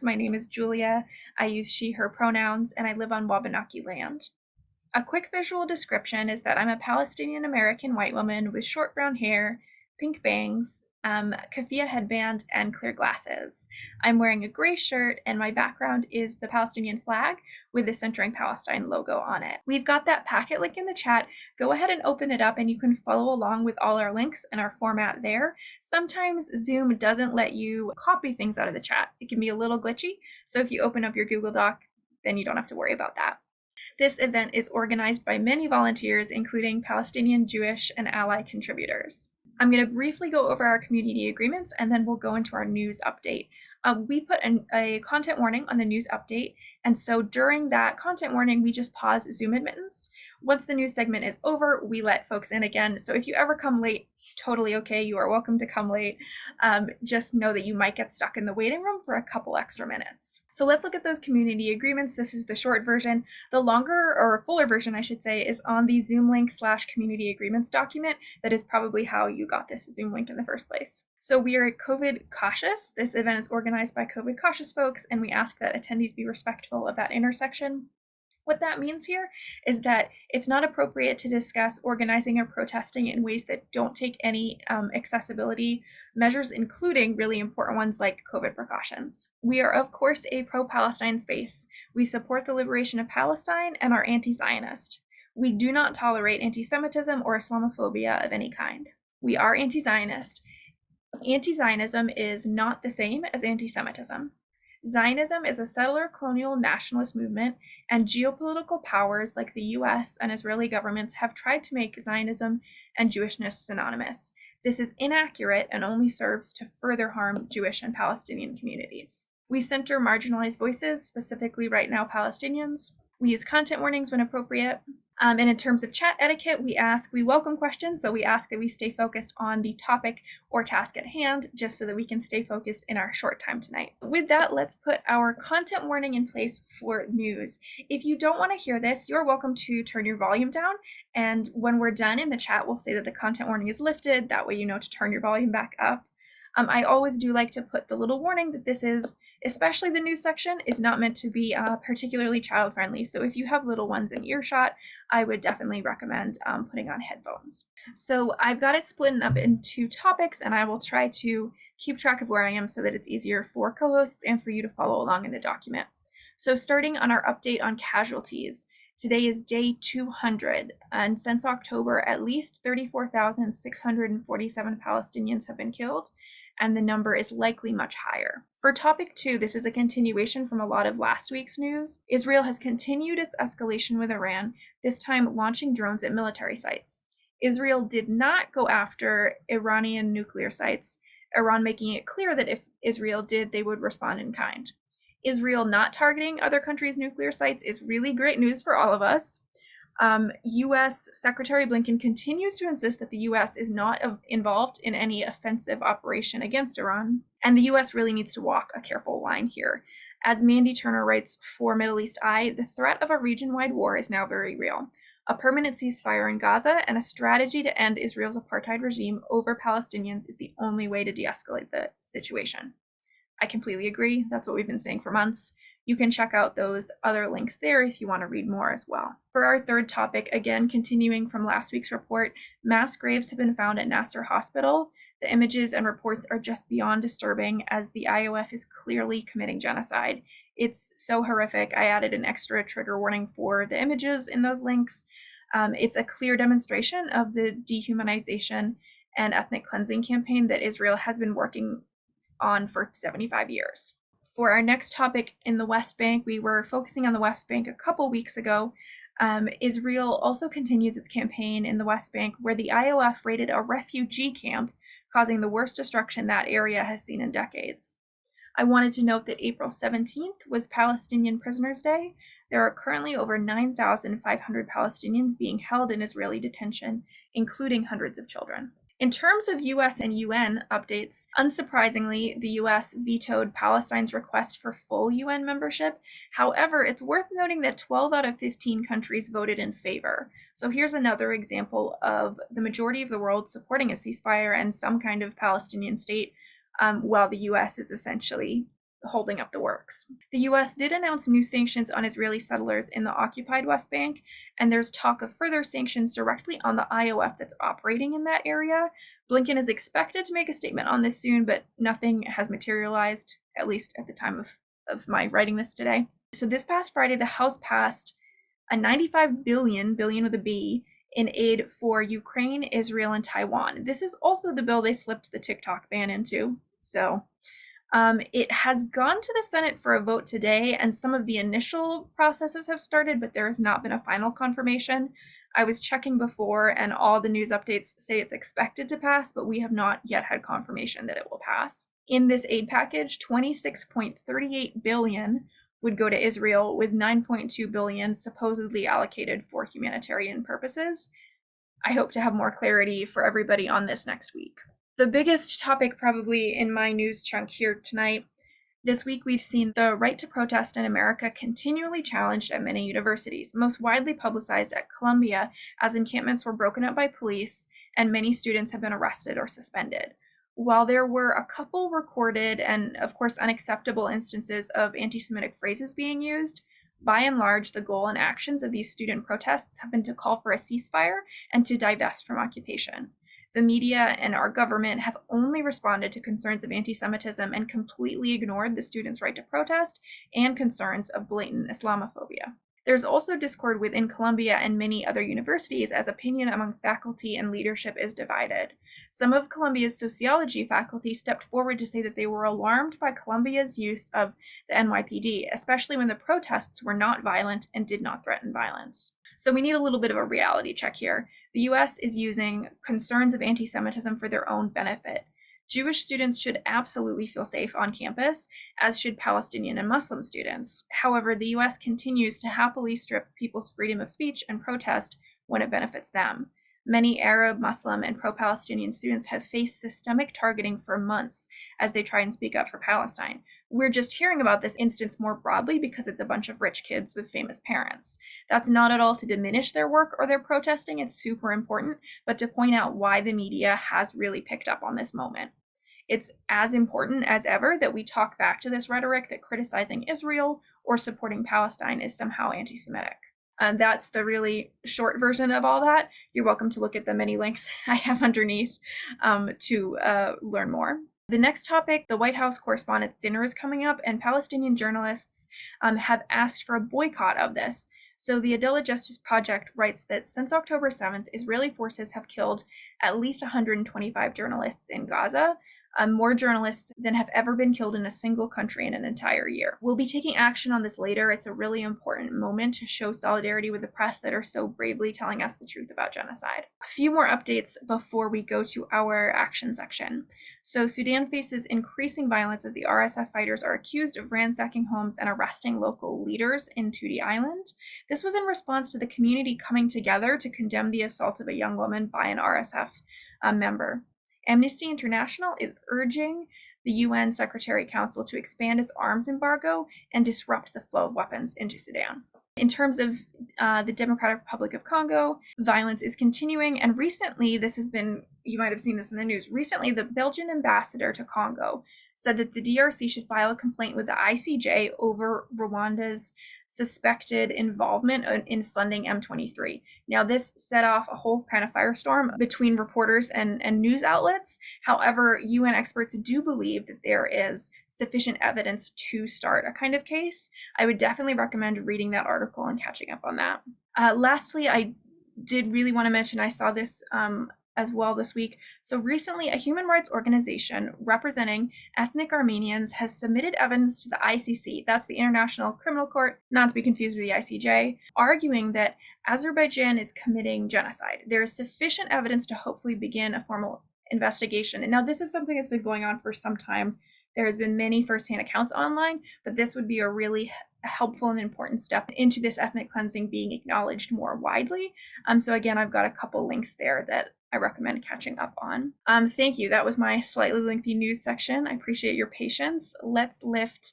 My name is Julia. I use she, her pronouns, and I live on Wabanaki land. A quick visual description is that I'm a Palestinian American white woman with short brown hair, pink bangs, keffiyeh headband, and clear glasses. I'm wearing a gray shirt, and my background is the Palestinian flag with the Centering Palestine logo on it. We've got that packet link in the chat. Go ahead and open it up, and you can follow along with all our links and our format there. Sometimes Zoom doesn't let you copy things out of the chat. It can be a little glitchy, so if you open up your Google Doc, then you don't have to worry about that. This event is organized by many volunteers, including Palestinian, Jewish, and ally contributors. I'm going to briefly go over our community agreements, and then we'll go into our news update. We put a content warning on the news update, and so during that content warning, we just pause Zoom admittance. Once the news segment is over, we let folks in again. So if you ever come late, it's totally okay. You are welcome to come late. Just know that you might get stuck in the waiting room for a couple extra minutes. So let's look at those community agreements. This is the short version. The longer or fuller version, I should say, is on the Zoom link /community agreements document. That is probably how you got this Zoom link in the first place. So we are COVID cautious. This event is organized by COVID cautious folks, and we ask that attendees be respectful of that intersection. What that means here is that it's not appropriate to discuss organizing or protesting in ways that don't take any accessibility measures, including really important ones like COVID precautions. We are, of course, a pro-Palestine space. We support the liberation of Palestine and are anti-Zionist. We do not tolerate anti-Semitism or Islamophobia of any kind. We are anti-Zionist. Anti-Zionism is not the same as anti-Semitism. Zionism is a settler colonial nationalist movement, and geopolitical powers like the US and Israeli governments have tried to make Zionism and Jewishness synonymous. This is inaccurate and only serves to further harm Jewish and Palestinian communities. We center marginalized voices, specifically right now Palestinians. We use content warnings when appropriate. And in terms of chat etiquette, we welcome questions, but we ask that we stay focused on the topic or task at hand, just so that we can stay focused in our short time tonight. With that, let's put our content warning in place for news. If you don't want to hear this, you're welcome to turn your volume down. And when we're done in the chat, we'll say that the content warning is lifted. That way you know to turn your volume back up. I always do like to put the little warning that this is, especially the news section, is not meant to be particularly child-friendly. So if you have little ones in earshot, I would definitely recommend putting on headphones. So I've got it split up into topics, and I will try to keep track of where I am so that it's easier for co-hosts and for you to follow along in the document. So starting on our update on casualties, today is day 200, and since October, at least 34,647 Palestinians have been killed, and the number is likely much higher. For topic 2, this is a continuation from a lot of last week's news. Israel has continued its escalation with Iran, this time launching drones at military sites. Israel did not go after Iranian nuclear sites, Iran making it clear that if Israel did, they would respond in kind. Israel not targeting other countries' nuclear sites is really great news for all of us. U.S. Secretary Blinken continues to insist that the U.S. is not involved in any offensive operation against Iran, and the U.S. really needs to walk a careful line here. As Mandy Turner writes for Middle East Eye, the threat of a region-wide war is now very real. A permanent ceasefire in Gaza and a strategy to end Israel's apartheid regime over Palestinians is the only way to de-escalate the situation. I completely agree. That's what we've been saying for months. You can check out those other links there if you want to read more as well. For our third topic, again, continuing from last week's report, mass graves have been found at Nasser Hospital. The images and reports are just beyond disturbing, as the IOF is clearly committing genocide. It's so horrific. I added an extra trigger warning for the images in those links. It's a clear demonstration of the dehumanization and ethnic cleansing campaign that Israel has been working on for 75 years. For our next topic in the West Bank, we were focusing on the West Bank a couple weeks ago. Israel also continues its campaign in the West Bank, where the IOF raided a refugee camp, causing the worst destruction that area has seen in decades. I wanted to note that April 17th was Palestinian Prisoners' Day. There are currently over 9,500 Palestinians being held in Israeli detention, including hundreds of children. In terms of US and UN updates, unsurprisingly, the US vetoed Palestine's request for full UN membership. However, it's worth noting that 12 out of 15 countries voted in favor. So here's another example of the majority of the world supporting a ceasefire and some kind of Palestinian state, while the US is essentially holding up the works. The US did announce new sanctions on Israeli settlers in the occupied West Bank, and there's talk of further sanctions directly on the IOF that's operating in that area. Blinken is expected to make a statement on this soon, but nothing has materialized, at least at the time of my writing this today. So this past Friday, the House passed a $95 billion with a B, in aid for Ukraine, Israel, and Taiwan. This is also the bill they slipped the TikTok ban into. So it has gone to the Senate for a vote today, and some of the initial processes have started, but there has not been a final confirmation. I was checking before, and all the news updates say it's expected to pass, but we have not yet had confirmation that it will pass. In this aid package, $26.38 billion would go to Israel, with $9.2 billion supposedly allocated for humanitarian purposes. I hope to have more clarity for everybody on this next week. The biggest topic probably in my news chunk here tonight, this week we've seen the right to protest in America continually challenged at many universities, most widely publicized at Columbia, as encampments were broken up by police and many students have been arrested or suspended. While there were a couple recorded and, of course, unacceptable instances of anti-Semitic phrases being used, by and large, the goal and actions of these student protests have been to call for a ceasefire and to divest from occupation. The media and our government have only responded to concerns of anti-Semitism and completely ignored the students' right to protest and concerns of blatant Islamophobia. There's also discord within Columbia and many other universities as opinion among faculty and leadership is divided. Some of Columbia's sociology faculty stepped forward to say that they were alarmed by Columbia's use of the NYPD, especially when the protests were not violent and did not threaten violence. So we need a little bit of a reality check here. The US is using concerns of anti-Semitism for their own benefit. Jewish students should absolutely feel safe on campus, as should Palestinian and Muslim students. However, the US continues to happily strip people's freedom of speech and protest when it benefits them. Many Arab, Muslim, and pro-Palestinian students have faced systemic targeting for months as they try and speak up for Palestine. We're just hearing about this instance more broadly because it's a bunch of rich kids with famous parents. That's not at all to diminish their work or their protesting, it's super important, but to point out why the media has really picked up on this moment. It's as important as ever that we talk back to this rhetoric that criticizing Israel or supporting Palestine is somehow anti-Semitic. That's the really short version of all that. You're welcome to look at the many links I have underneath to learn more. The next topic, the White House Correspondents' Dinner is coming up, and Palestinian journalists have asked for a boycott of this. So the Adela Justice Project writes that since October 7th, Israeli forces have killed at least 125 journalists in Gaza, more journalists than have ever been killed in a single country in an entire year. We'll be taking action on this later. It's a really important moment to show solidarity with the press that are so bravely telling us the truth about genocide. A few more updates before we go to our action section. So Sudan faces increasing violence as the RSF fighters are accused of ransacking homes and arresting local leaders in Tootie Island. This was in response to the community coming together to condemn the assault of a young woman by an RSF member. Amnesty International is urging the UN Secretary Council to expand its arms embargo and disrupt the flow of weapons into Sudan. In terms of the Democratic Republic of Congo, violence is continuing, and recently, this has been, you might have seen this in the news, recently the Belgian ambassador to Congo said that the DRC should file a complaint with the ICJ over Rwanda's suspected involvement in funding M23. Now, this set off a whole kind of firestorm between reporters and news outlets. However, UN experts do believe that there is sufficient evidence to start a kind of case. I would definitely recommend reading that article and catching up on that. Lastly, I did really want to mention, I saw this as well this week. So recently, a human rights organization representing ethnic Armenians has submitted evidence to the ICC, that's the International Criminal Court, not to be confused with the ICJ, arguing that Azerbaijan is committing genocide. There is sufficient evidence to hopefully begin a formal investigation. And now this is something that's been going on for some time. There has been many firsthand accounts online, but this would be a really helpful and important step into this ethnic cleansing being acknowledged more widely. So again, I've got a couple links there that I recommend catching up on. Thank you. That was my slightly lengthy news section. I appreciate your patience. Let's lift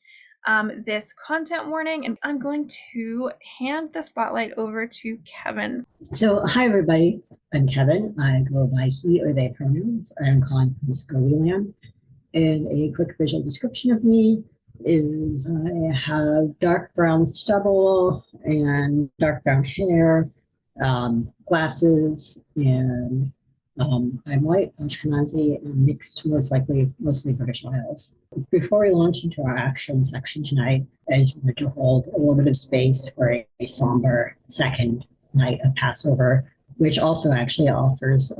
this content warning, and I'm going to hand the spotlight over to Kevin. So, hi everybody. I'm Kevin. I go by he or they pronouns. I'm calling from Scurvy Land. And a quick visual description of me. is I have dark brown stubble and dark brown hair, glasses, and I'm white, Ashkenazi, and mixed, most likely, mostly British Isles. Before we launch into our action section tonight, I just wanted to hold a little bit of space for a somber second night of Passover, which also actually offers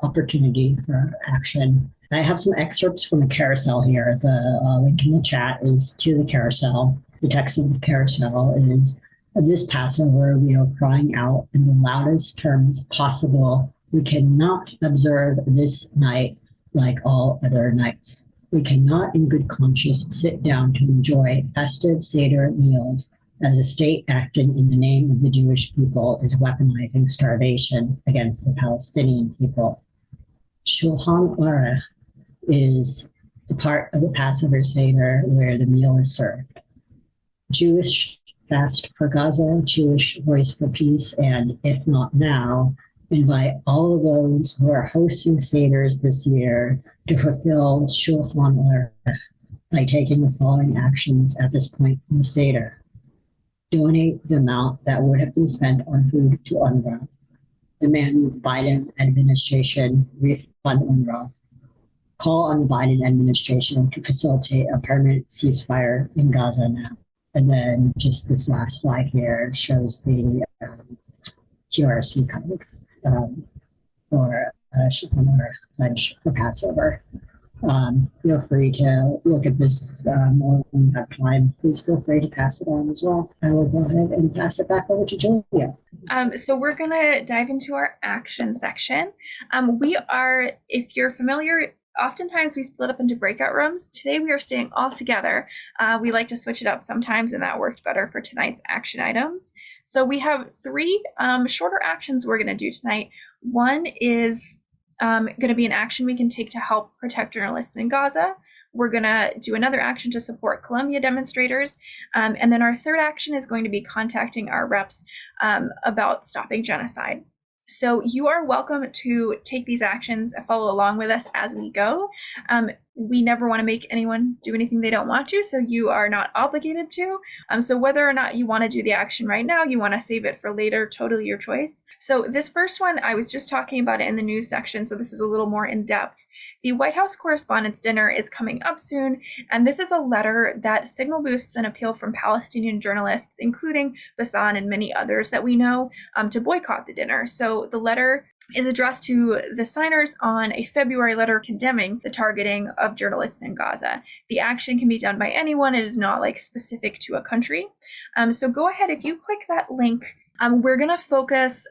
opportunity for action. I have some excerpts from a carousel here. The link in the chat is to the carousel. The text of the carousel is, this Passover, we are crying out in the loudest terms possible. We cannot observe this night like all other nights. We cannot, in good conscience, sit down to enjoy festive Seder meals as a state acting in the name of the Jewish people is weaponizing starvation against the Palestinian people. Shulchan Aruch is the part of the Passover Seder where the meal is served. Jewish Fast for Gaza, Jewish Voice for Peace, and If Not Now, invite all of those who are hosting Seders this year to fulfill Shulchan Aruch by taking the following actions at this point in the Seder. Donate the amount that would have been spent on food to UNRWA. Demand the Biden administration refund UNRWA. Call on the Biden administration to facilitate a permanent ceasefire in Gaza now. And then just this last slide here shows the QRC code for pledge for Passover. Feel free to look at this more when you have time. Please feel free to pass it on as well. I will go ahead and pass it back over to Julia. So we're going to dive into our action section. If you're familiar, oftentimes we split up into breakout rooms. Today we are staying all together. We like to switch it up sometimes, and that worked better for tonight's action items. So we have three shorter actions we're going to do tonight. One is going to be an action we can take to help protect journalists in Gaza. We're going to do another action to support Colombia demonstrators. And then our third action is going to be contacting our reps about stopping genocide. So you are welcome to take these actions, follow along with us as we go. We never want to make anyone do anything they don't want to, so you are not obligated to. So whether or not you want to do the action right now, you want to save it for later, totally your choice. So this first one, I was just talking about it in the news section, so this is a little more in depth. The White House Correspondents' Dinner is coming up soon, and this is a letter that signal boosts an appeal from Palestinian journalists, including Bassan and many others that we know, to boycott the dinner. So the letter is addressed to the signers on a February letter condemning the targeting of journalists in Gaza. The action can be done by anyone. It is not specific to a country. So go ahead, if you click that link, we're going to focus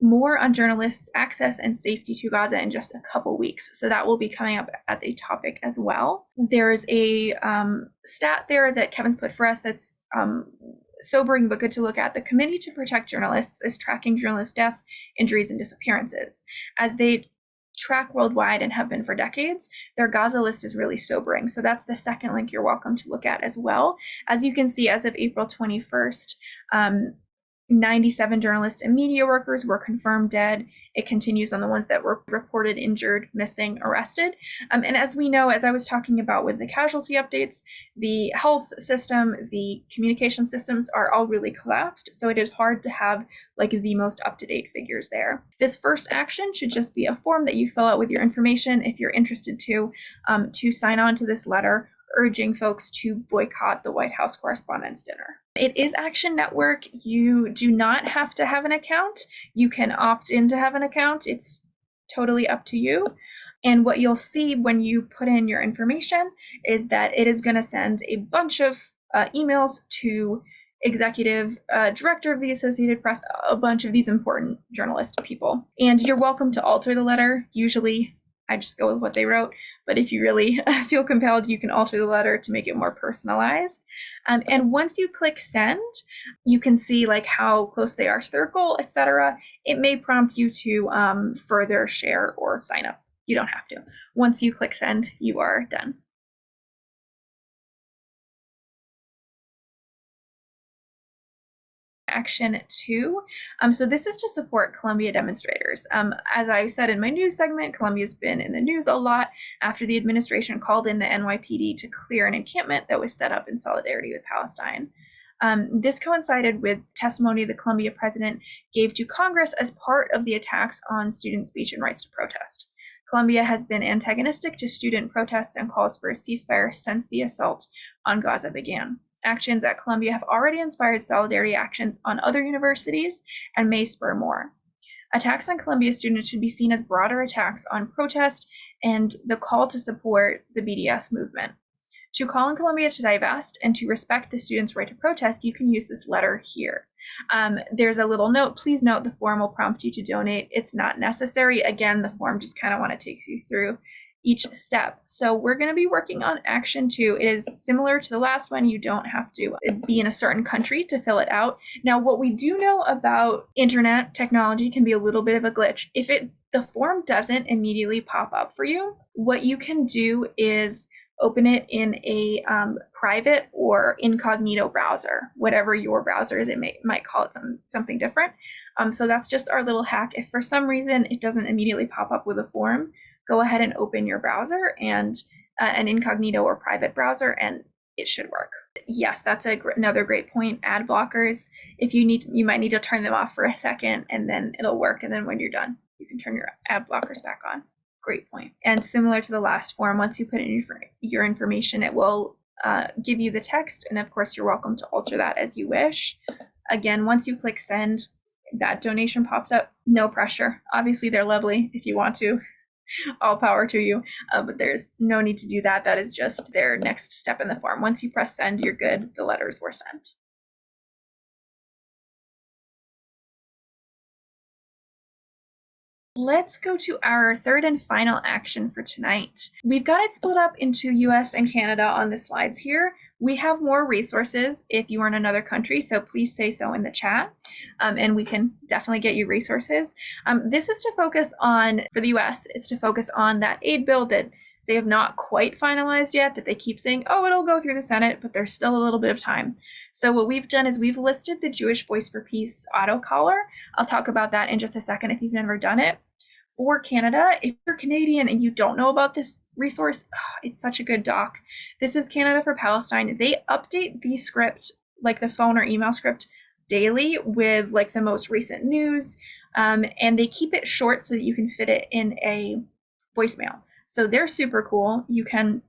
more on journalists' access and safety to Gaza in just a couple weeks. So that will be coming up as a topic as well. There's a stat there that Kevin's put for us that's sobering but good to look at. The Committee to Protect Journalists is tracking journalist death, injuries, and disappearances. As they track worldwide and have been for decades, their Gaza list is really sobering. So that's the second link you're welcome to look at as well. As you can see, as of April 21st, 97 journalists and media workers were confirmed dead. It continues on the ones that were reported injured, missing, arrested. And as we know, as I was talking about with the casualty updates, the health system, the communication systems are all really collapsed. So it is hard to have the most up-to-date figures there. This first action should just be a form that you fill out with your information if you're interested to sign on to this letter urging folks to boycott the White House Correspondents' Dinner. It is Action Network. You do not have to have an account. You can opt in to have an account. It's totally up to you. And what you'll see when you put in your information is that it is going to send a bunch of emails to executive director of the Associated Press, a bunch of these important journalist people. And you're welcome to alter the letter. Usually I just go with what they wrote, but if you really feel compelled, you can alter the letter to make it more personalized. And once you click send, you can see how close they are to their goal, etc. It may prompt you to further share or sign up. You don't have to. Once you click send, you are done. Action 2. So this is to support Columbia demonstrators. As I said in my news segment, Columbia's been in the news a lot after the administration called in the NYPD to clear an encampment that was set up in solidarity with Palestine. This coincided with testimony the Columbia president gave to Congress as part of the attacks on student speech and rights to protest. Columbia has been antagonistic to student protests and calls for a ceasefire since the assault on Gaza began. Actions at Columbia have already inspired solidarity actions on other universities and may spur more. Attacks on Columbia students should be seen as broader attacks on protest and the call to support the BDS movement. To call on Columbia to divest and to respect the students' right to protest, you can use this letter here. There's a little note. Please note the form will prompt you to donate. It's not necessary. Again, the form just kind of takes you through each step. So we're going to be working on Action 2. It is similar to the last one. You don't have to be in a certain country to fill it out. Now, what we do know about internet technology can be a little bit of a glitch. If the form doesn't immediately pop up for you, what you can do is open it in a private or incognito browser, whatever your browser is. It might call it something different. So that's just our little hack. If for some reason it doesn't immediately pop up with a form, go ahead and open your browser and an incognito or private browser, and it should work. Yes, that's another great point. Ad blockers, if you might need to turn them off for a second, and then it'll work. And then when you're done, you can turn your ad blockers back on. Great point. And similar to the last form, once you put in your information, it will give you the text. And of course, you're welcome to alter that as you wish. Again, once you click send, that donation pops up. No pressure. Obviously, they're lovely if you want to. All power to you. But there's no need to do that. That is just their next step in the form. Once you press send, you're good. The letters were sent. Let's go to our third and final action for tonight. We've got it split up into US and Canada on the slides here. We have more resources if you are in another country, so please say so in the chat, and we can definitely get you resources. This is to focus on, for the US, it's to focus on that aid bill that they have not quite finalized yet, that they keep saying, oh, it'll go through the Senate, but there's still a little bit of time. So what we've done is we've listed the Jewish Voice for Peace autocollar. I'll talk about that in just a second if you've never done it. For Canada, if you're Canadian and you don't know about this resource, it's such a good doc. This is Canada for Palestine. They update the script, like the phone or email script, daily with like the most recent news, and they keep it short so that you can fit it in a voicemail. So they're super cool. You can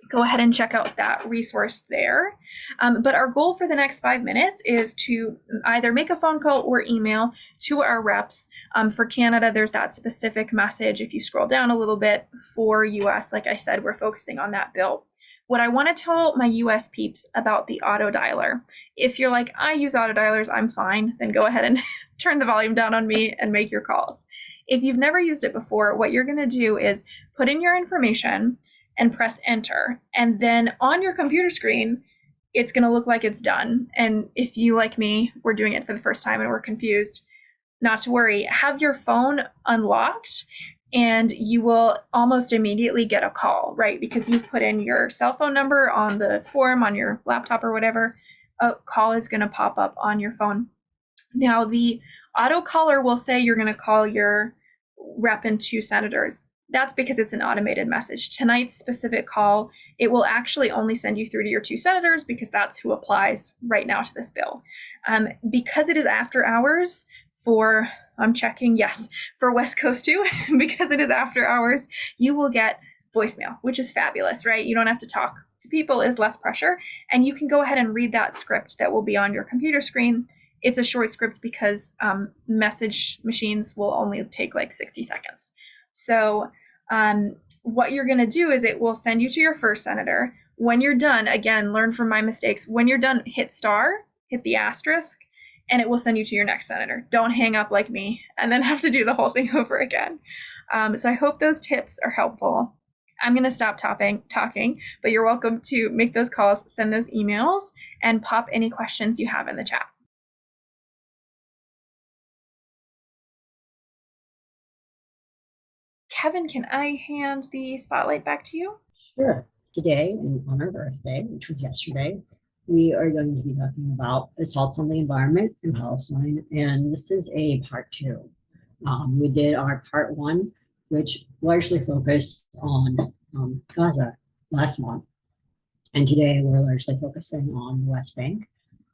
go ahead and check out that resource there. But our goal for the next 5 minutes is to either make a phone call or email to our reps. For Canada, there's that specific message. If you scroll down a little bit, for US, like I said, we're focusing on that bill. What I want to tell my US peeps about the auto dialer, if you're like, I use auto dialers, I'm fine, then go ahead and turn the volume down on me and make your calls. If you've never used it before, what you're going to do is put in your information and press enter. And then on your computer screen, it's going to look like it's done. And if you, like me, were doing it for the first time and were confused, not to worry, have your phone unlocked and you will almost immediately get a call, right? Because you've put in your cell phone number on the form on your laptop or whatever, a call is going to pop up on your phone. Now, the auto caller will say you're going to call your rep and 2 senators. That's because it's an automated message. Tonight's specific call, it will actually only send you through to your 2 senators because that's who applies right now to this bill. Because it is after hours for, I'm checking, yes, for West Coast too, because it is after hours, you will get voicemail, which is fabulous, right? You don't have to talk to people, it is less pressure, and you can go ahead and read that script that will be on your computer screen. It's a short script because message machines will only take like 60 seconds. So what you're going to do is it will send you to your first senator. When you're done, again, learn from my mistakes. When you're done, hit star, hit the asterisk, and it will send you to your next senator. Don't hang up like me and then have to do the whole thing over again. So I hope those tips are helpful. I'm going to stop talking, but you're welcome to make those calls, send those emails, and pop any questions you have in the chat. Kevin, can I hand the spotlight back to you? Sure. Today, and on our birthday, which was yesterday, We are going to be talking about assaults on the environment in Palestine, and this is a part two. We did our part one, which largely focused on Gaza last month, and today we're largely focusing on the West Bank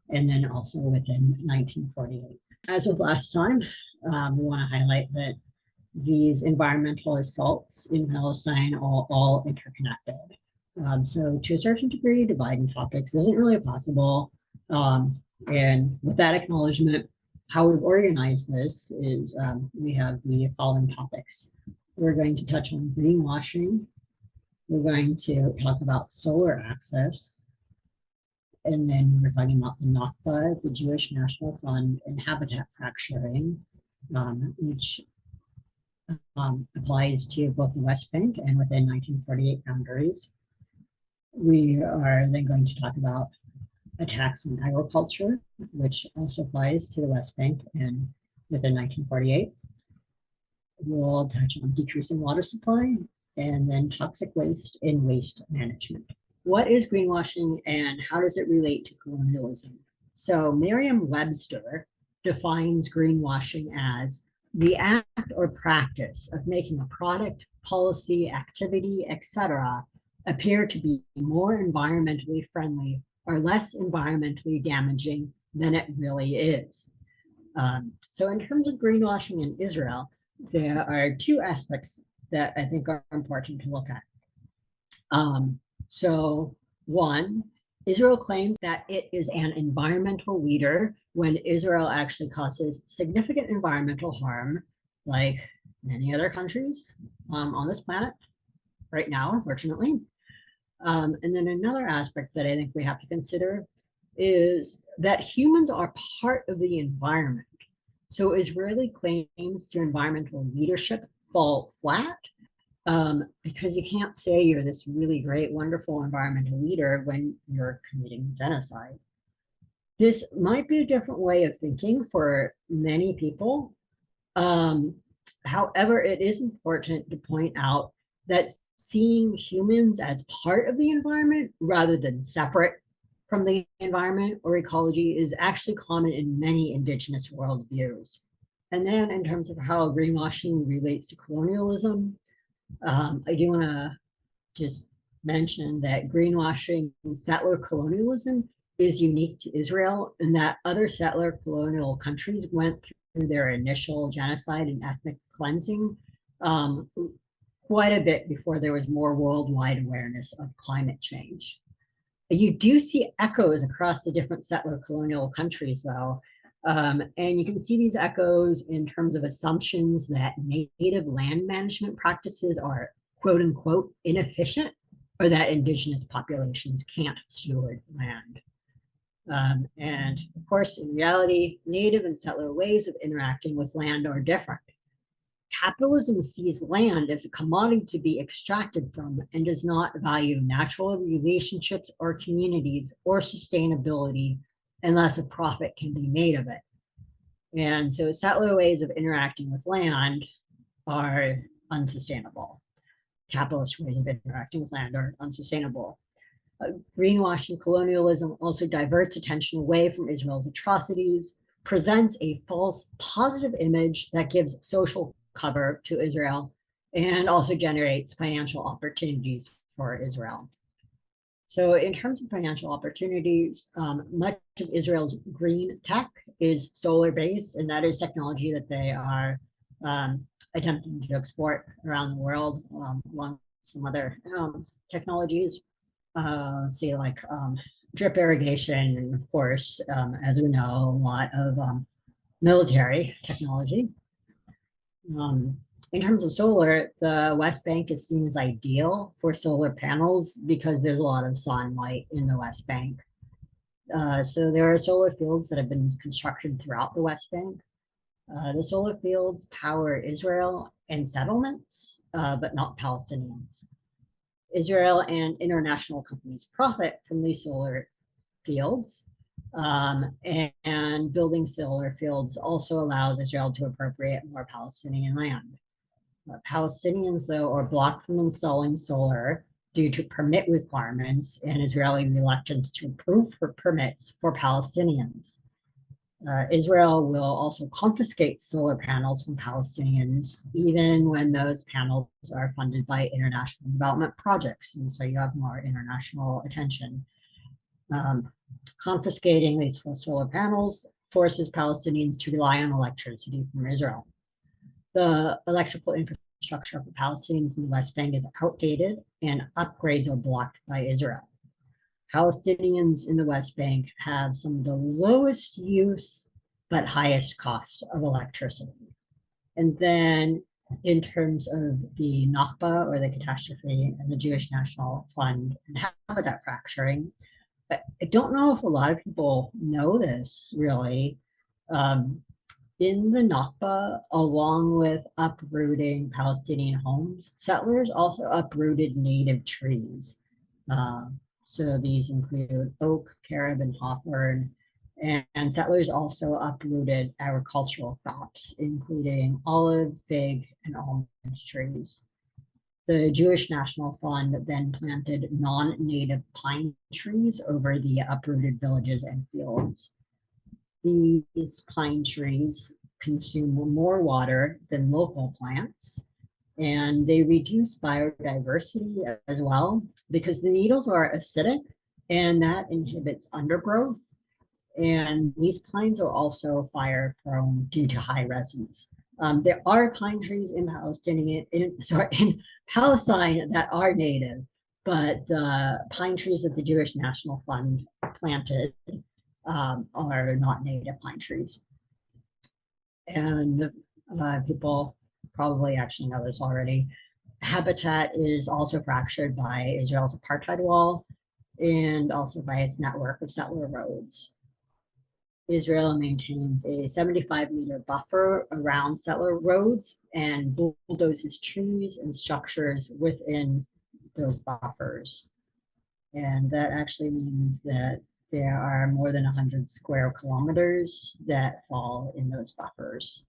and then also within 1948. As with last time, we want to highlight that these environmental assaults in Palestine are all interconnected. So to a certain degree, dividing topics isn't really possible. And with that acknowledgement, how we've organized this is we have the following topics. We're going to touch on greenwashing. We're going to talk about solar access. And then we're talking about the Nakba, the Jewish National Fund, and habitat fracturing, which applies to both the West Bank and within 1948 boundaries. We are then going to talk about attacks on agriculture, which also applies to the West Bank and within 1948. We'll touch on decreasing water supply and then toxic waste and waste management. What is greenwashing and how does it relate to colonialism? So Merriam-Webster defines greenwashing as the act or practice of making a product, policy, activity, etc., appear to be more environmentally friendly or less environmentally damaging than it really is. So in terms of greenwashing in Israel, there are two aspects that I think are important to look at. So one, Israel claims that it is an environmental leader when Israel actually causes significant environmental harm, like many other countries on this planet right now, unfortunately. And then another aspect that I think we have to consider is that humans are part of the environment. So Israeli claims to environmental leadership fall flat because you can't say you're this really great, wonderful environmental leader when you're committing genocide. This might be a different way of thinking for many people. However, it is important to point out that seeing humans as part of the environment rather than separate from the environment or ecology is actually common in many indigenous worldviews. And then in terms of how greenwashing relates to colonialism, I do want to just mention that greenwashing settler colonialism is unique to Israel and that other settler colonial countries went through their initial genocide and ethnic cleansing quite a bit before there was more worldwide awareness of climate change. You do see echoes across the different settler colonial countries, though, and you can see these echoes in terms of assumptions that native land management practices are quote unquote inefficient or that indigenous populations can't steward land. And of course, in reality, native and settler ways of interacting with land are different. Capitalism sees land as a commodity to be extracted from and does not value natural relationships or communities or sustainability unless a profit can be made of it. And so settler ways of interacting with land are unsustainable. Capitalist ways of interacting with land are unsustainable. Greenwashing colonialism also diverts attention away from Israel's atrocities, presents a false positive image that gives social cover to Israel, and also generates financial opportunities for Israel. So in terms of financial opportunities, much of Israel's green tech is solar-based, and that is technology that they are attempting to export around the world, along with some other technologies, say like drip irrigation, and of course, as we know, a lot of military technology. In terms of solar, the West Bank is seen as ideal for solar panels because there's a lot of sunlight in the West Bank. So there are solar fields that have been constructed throughout the West Bank. The solar fields power Israel and settlements, but not Palestinians. Israel and international companies profit from these solar fields. And building solar fields also allows Israel to appropriate more Palestinian land. Palestinians, though, are blocked from installing solar due to permit requirements and Israeli reluctance to approve for permits for Palestinians. Israel will also confiscate solar panels from Palestinians, even when those panels are funded by international development projects. And so you have more international attention. Confiscating these solar panels forces Palestinians to rely on electricity from Israel. The electrical infrastructure for Palestinians in the West Bank is outdated, and upgrades are blocked by Israel. Palestinians in the West Bank have some of the lowest use but highest cost of electricity. And then in terms of the Nakba, or the catastrophe, and the Jewish National Fund and habitat fracturing, I don't know if a lot of people know this really. In the Nakba, along with uprooting Palestinian homes, settlers also uprooted native trees. So these include oak, carob, and hawthorn. And settlers also uprooted agricultural crops, including olive, fig, and almond trees. The Jewish National Fund then planted non-native pine trees over the uprooted villages and fields. These pine trees consume more water than local plants, and they reduce biodiversity as well because the needles are acidic and that inhibits undergrowth. And these pines are also fire prone due to high resins. There are pine trees in in Palestine that are native, but the pine trees that the Jewish National Fund planted are not native pine trees. And people probably actually know this already. Habitat is also fractured by Israel's apartheid wall and also by its network of settler roads. Israel maintains a 75-meter buffer around settler roads and bulldozes trees and structures within those buffers. And that actually means that there are more than 100 square kilometers that fall in those buffers.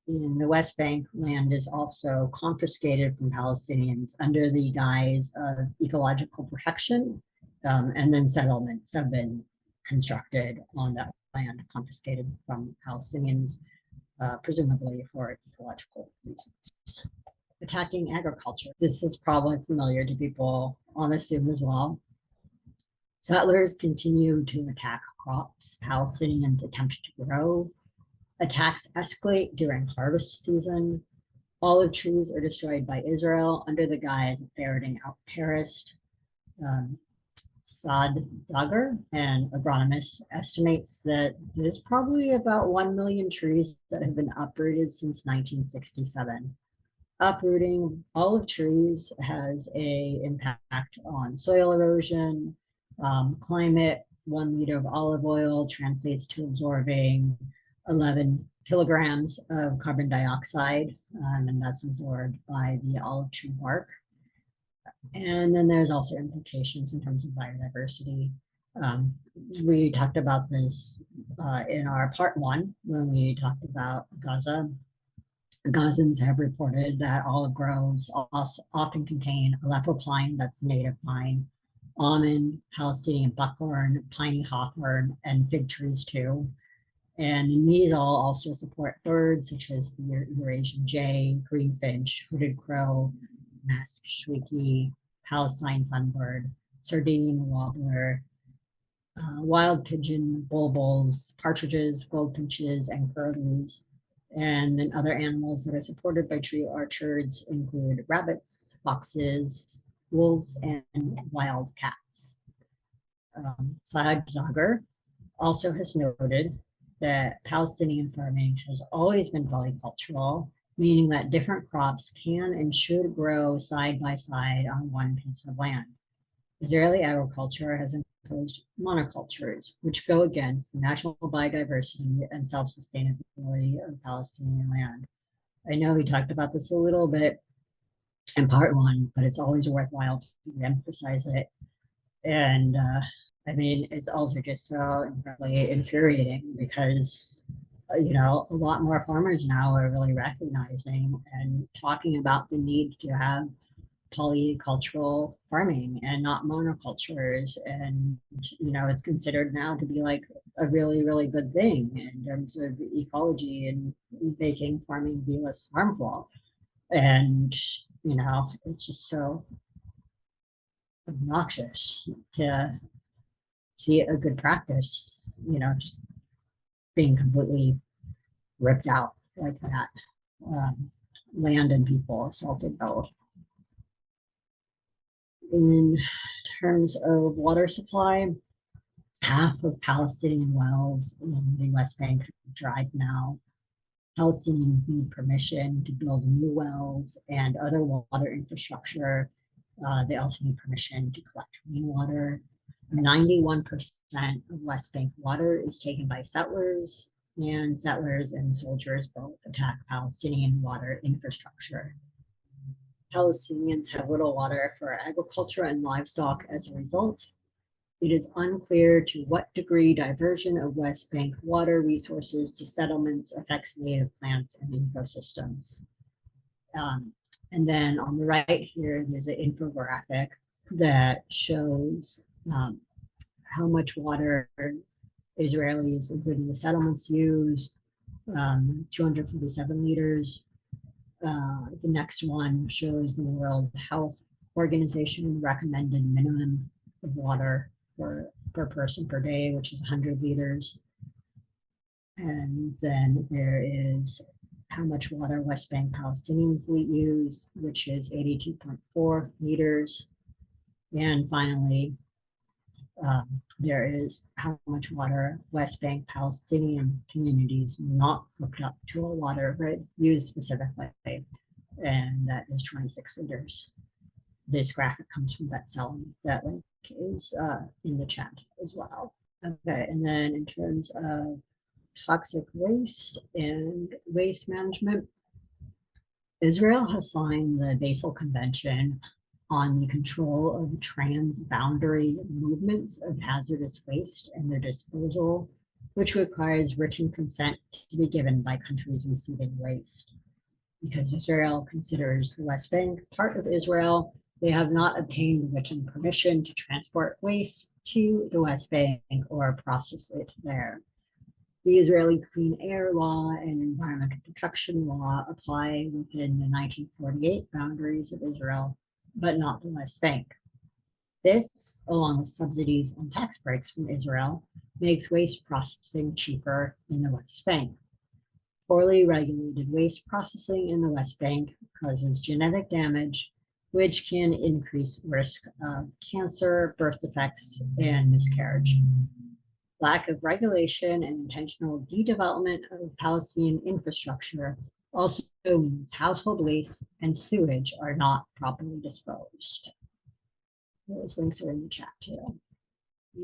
In the West Bank, land is also confiscated from Palestinians under the guise of ecological protection, and then settlements have been constructed on that land confiscated from Palestinians, presumably for ecological reasons. Attacking agriculture. This is probably familiar to people on the Zoom as well. Settlers continue to attack crops Palestinians attempt to grow. Attacks escalate during harvest season. Olive trees are destroyed by Israel under the guise of ferreting out Paris. Saad Dagger, an agronomist, estimates that there's probably about 1 million trees that have been uprooted since 1967. Uprooting olive trees has an impact on soil erosion, climate. 1 liter of olive oil translates to absorbing 11 kilograms of carbon dioxide, and that's absorbed by the olive tree bark. And then there's also implications in terms of biodiversity. We talked about this in our part one when we talked about Gaza. Gazans have reported that olive groves often contain Aleppo pine, that's the native pine, almond, Palestinian buckhorn, piney hawthorn, and fig trees too. And these all also support birds such as the Eurasian jay, greenfinch, hooded crow, masked shrieky, Palestine sunbird, Sardinian warbler, wild pigeon, bulbuls, partridges, goldfinches, and curlews. And then other animals that are supported by tree orchards include rabbits, foxes, wolves, and wild cats. Saad Dagger also has noted that Palestinian farming has always been polycultural, meaning that different crops can and should grow side by side on one piece of land. Israeli agriculture has imposed monocultures, which go against the natural biodiversity and self-sustainability of Palestinian land. I know we talked about this a little bit in part one, but it's always worthwhile to emphasize it. And I mean, it's also just so incredibly infuriating because, you know, a lot more farmers now are really recognizing and talking about the need to have polycultural farming and not monocultures. And, it's considered now to be like a really, really good thing in terms of ecology and making farming be less harmful. And, it's just so obnoxious to see a good practice, just being completely ripped out like that. Land and people assaulted both. In terms of water supply, half of Palestinian wells in the West Bank have dried now. Palestinians need permission to build new wells and other water infrastructure. They also need permission to collect rainwater. 91% of West Bank water is taken by settlers, and settlers and soldiers both attack Palestinian water infrastructure. Palestinians have little water for agriculture and livestock as a result. It is unclear to what degree diversion of West Bank water resources to settlements affects native plants and ecosystems. And then on the right here, there's an infographic that shows how much water Israelis, including the settlements, use, 247 liters. The next one shows the World Health Organization recommended minimum of water per person per day, which is 100 liters. And then there is how much water West Bank Palestinians use, which is 82.4 liters. And finally, there is how much water West Bank Palestinian communities not hooked up to a water grid use specifically, and that is 26 liters. This graphic comes from Betselem. That link is in the chat as well. Okay, and then in terms of toxic waste and waste management, Israel has signed the Basel Convention on the control of transboundary movements of hazardous waste and their disposal, which requires written consent to be given by countries receiving waste. Because Israel considers the West Bank part of Israel, they have not obtained written permission to transport waste to the West Bank or process it there. The Israeli Clean Air Law and Environmental Protection Law apply within the 1948 boundaries of Israel, but not the West Bank. This, along with subsidies and tax breaks from Israel, makes waste processing cheaper in the West Bank. Poorly regulated waste processing in the West Bank causes genetic damage, which can increase risk of cancer, birth defects, and miscarriage. Lack of regulation and intentional de-development of Palestinian infrastructure also means household waste and sewage are not properly disposed. Those links are in the chat too.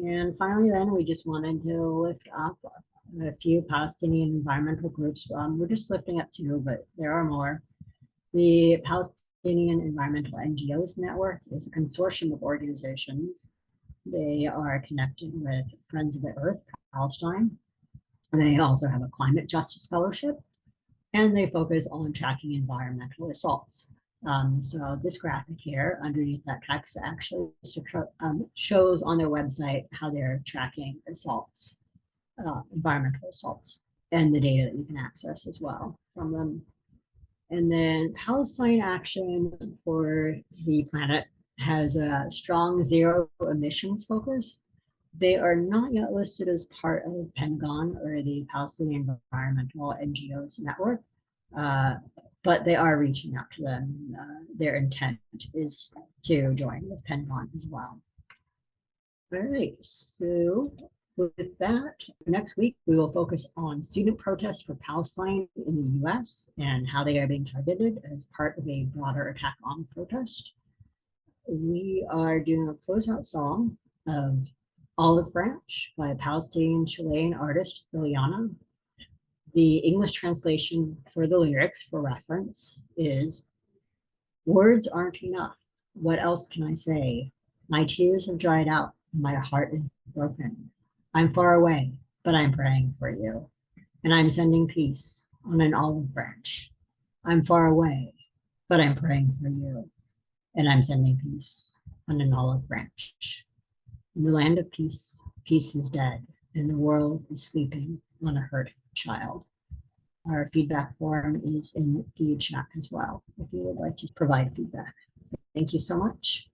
And finally, then we just wanted to lift up a few Palestinian environmental groups. We're just lifting up two, but there are more. The Palestinian Environmental NGOs Network is a consortium of organizations. They are connected with Friends of the Earth Palestine. They also have a climate justice fellowship, and they focus on tracking environmental assaults. So this graphic here underneath that text actually shows on their website how they're tracking assaults, environmental assaults, and the data that you can access as well from them. And then Palestine Action for the Planet has a strong zero emissions focus. They are not yet listed as part of Pentagon or the Palestinian Environmental NGOs Network, but they are reaching out to them. Their intent is to join with Pentagon as well. All right, so with that, next week we will focus on student protests for Palestine in the US and how they are being targeted as part of a broader attack on protest. We are doing a closeout song of Olive Branch by Palestinian Chilean artist Ileana. The English translation for the lyrics for reference is, "Words aren't enough. What else can I say? My tears have dried out. My heart is broken. I'm far away, but I'm praying for you. And I'm sending peace on an olive branch. I'm far away, but I'm praying for you. and I'm sending peace on an olive branch. In the land of peace, peace is dead, and the world is sleeping on a hurt child. Our feedback form is in the chat as well, if you would like to provide feedback. Thank you so much.